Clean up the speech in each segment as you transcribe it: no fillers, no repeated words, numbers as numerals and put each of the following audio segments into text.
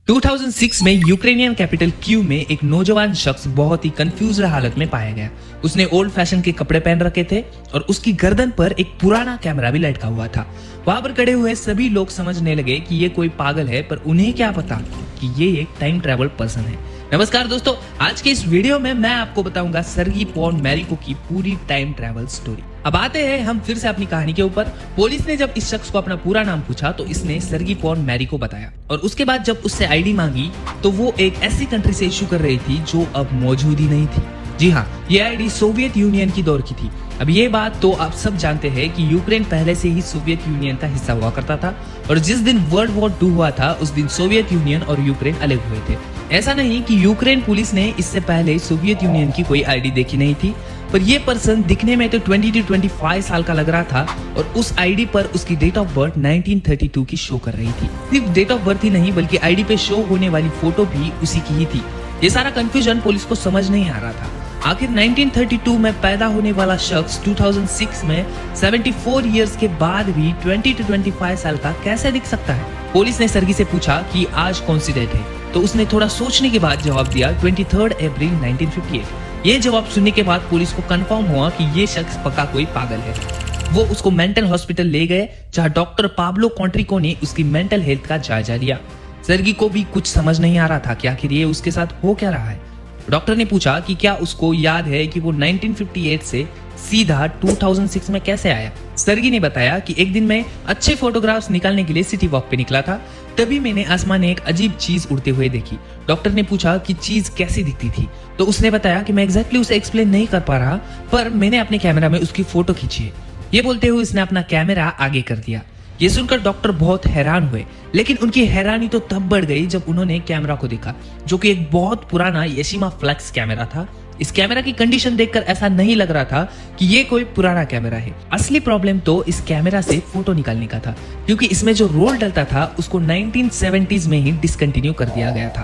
2006 में Ukrainian capital Kyiv में एक नौजवान शख्स बहुत ही कंफ्यूज हालत में पाया गया। उसने ओल्ड फैशन के कपड़े पहन रखे थे और उसकी गर्दन पर एक पुराना कैमरा भी लटका हुआ था। वहां पर खड़े हुए सभी लोग समझने लगे कि ये कोई पागल है, पर उन्हें क्या पता कि ये एक टाइम ट्रैवल पर्सन है। नमस्कार दोस्तों, आज के इस वीडियो में मैं आपको बताऊंगा सर्गी पॉन मैरिको की पूरी टाइम ट्रैवल स्टोरी। अब आते हैं हम फिर से अपनी कहानी के ऊपर। पुलिस ने जब इस शख्स को अपना पूरा नाम पूछा तो इसने सर्गी पॉन मैरिको बताया और उसके बाद जब उससे आईडी मांगी तो वो एक ऐसी कंट्री से इशू कर रही थी जो अब मौजूद ही नहीं थी। जी हाँ, ये आईडी सोवियत यूनियन की दौर की थी। अब ये बात तो आप सब जानते हैं कि यूक्रेन पहले से ही सोवियत यूनियन का हिस्सा हुआ करता था और जिस दिन वर्ल्ड वॉर 2 हुआ था उस दिन सोवियत यूनियन और यूक्रेन अलग हुए थे। ऐसा नहीं कि यूक्रेन पुलिस ने इससे पहले सोवियत यूनियन की कोई आईडी देखी नहीं थी, पर ये पर्सन दिखने में तो 20 to 25 साल का लग रहा था और उस आईडी पर उसकी डेट ऑफ बर्थ 1932 की शो कर रही थी। सिर्फ डेट ऑफ बर्थ ही नहीं बल्कि आईडी पे शो होने वाली फोटो भी उसी की ही थी। ये सारा कंफ्यूजन पुलिस को समझ नहीं आ रहा था। आखिर 1932 में पैदा होने वाला शख्स 2006 में 74 इयर्स के बाद भी 20 to 25 साल का कैसे दिख सकता है। पुलिस ने सर्गी से पूछा कि आज कौन सी डेट है, तो उसने थोड़ा सोचने के बाद जवाब दिया 23 अप्रैल 1958। ये जवाब सुनने के बाद पुलिस को कंफर्म हुआ कि ये शख्स पक्का कोई पागल है। वो उसको मेंटल हॉस्पिटल ले गए जहां डॉक्टर पाब्लो कॉन्ट्रिको ने उसकी मेंटल हेल्थ का जायजा लिया। सर्गी को भी कुछ समझ नहीं आ रहा था कि आखिर ये उसके साथ हो क्या रहा है। डॉक्टर ने पूछा कि क्या उसको याद है कि वो 1958 से सीधा 2006 में कैसे आया। सर्गी ने बताया कि एक दिन मैं अच्छे फोटोग्राफ्स निकालने के लिए सिटी वॉक पे निकला था, तभी मैंने आसमान में एक अजीब चीज उड़ते हुए देखी। डॉक्टर ने पूछा कि चीज कैसी दिखती थी, तो उसने बताया कि मैं एग्जैक्टली उसे एक्सप्लेन नहीं कर पा रहा, पर मैंने अपने कैमरा में उसकी फोटो खींची है। ये बोलते हुए उसने अपना कैमरा आगे कर दिया। ये सुनकर डॉक्टर बहुत हैरान हुए, लेकिन उनकी हैरानी तो तब बढ़ गई जब उन्होंने कैमरा को देखा, जो कि एक बहुत पुराना येशिमा फ्लैक्स कैमरा था। इस कैमरा की कंडीशन देखकर ऐसा नहीं लग रहा था कि ये कोई पुराना कैमरा है। असली प्रॉब्लम तो इस कैमरा से फोटो निकालने का था, क्योंकि इसमें जो रोल डलता था उसको 1970s में ही डिसकंटिन्यू कर दिया गया था।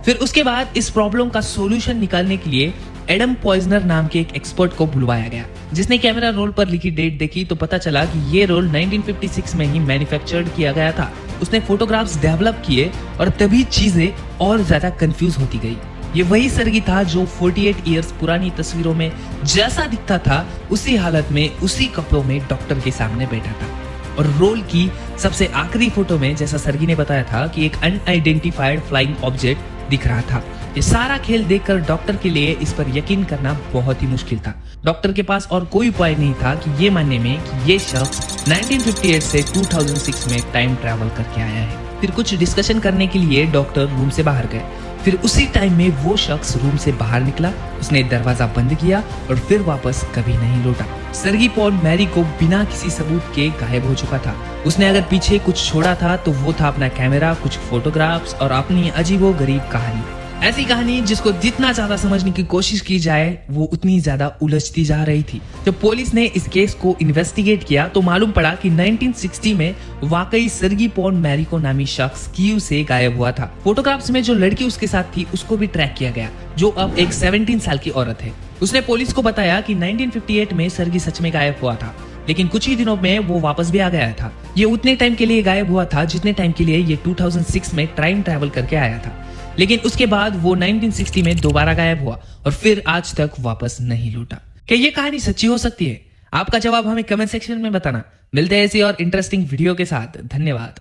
फिर उसके बाद इस प्रॉब्लम का सॉल्यूशन निकालने के लिए एडम पॉइजनर नाम के एक एक्सपर्ट को बुलवाया गया, जिसने कैमरा रोल पर लिखी डेट देखी तो पता चला कि ये रोल 1956 में ही मैन्युफैक्चर्ड किया गया था। उसने फोटोग्राफ्स डेवलप किए और तभी चीजें और ज्यादा कंफ्यूज होती गई। ये वही सर्गी था जो 48 इयर्स पुरानी तस्वीरों में जैसा दिखता था उसी हालत में उसी कपड़ों में डॉक्टर के सामने बैठा था। और रोल की सबसे आखिरी फोटो में जैसा सर्गी ने बताया था कि एक अनआइडेंटिफाइड फ्लाइंग ऑब्जेक्ट दिख रहा था। ये सारा खेल देखकर डॉक्टर के लिए इस पर यकीन करना बहुत ही मुश्किल था। डॉक्टर के पास और कोई उपाय नहीं था कि ये मानने में कि ये शख्स 1958 से 2006 में टाइम ट्रैवल करके आया है। फिर कुछ डिस्कशन करने के लिए डॉक्टर रूम से बाहर गए। फिर उसी टाइम में वो शख्स रूम से बाहर निकला, उसने दरवाजा बंद किया और फिर वापस कभी नहीं लौटा। सर्गी पॉन मैरिको बिना किसी सबूत के गायब हो चुका था। उसने अगर पीछे कुछ छोड़ा था तो वो था अपना कैमरा, कुछ फोटोग्राफ्स और अपनी अजीबोगरीब कहानी। ऐसी कहानी जिसको जितना ज्यादा समझने की कोशिश की जाए वो उतनी ज्यादा उलझती जा रही थी। जब पुलिस ने इस केस को इन्वेस्टिगेट किया तो मालूम पड़ा कि 1960 में वाकई सर्गी पॉन मैरिको नामी शख्स कीव से गायब हुआ था। फोटोग्राफ्स में जो लड़की उसके साथ थी उसको भी ट्रैक किया गया, जो अब एक 17 साल की औरत है। उसने पुलिस को बताया कि 1958 में सर्गी सच में गायब हुआ था, लेकिन कुछ ही दिनों में वो वापस भी आ गया था। ये उतने टाइम के लिए गायब हुआ था जितने टाइम के लिए ये 2006 में टाइम ट्रैवल करके आया था, लेकिन उसके बाद वो 1960 में दोबारा गायब हुआ और फिर आज तक वापस नहीं लौटा। क्या ये कहानी सच्ची हो सकती है? आपका जवाब हमें कमेंट सेक्शन में बताना। मिलते हैं ऐसी और इंटरेस्टिंग वीडियो के साथ। धन्यवाद।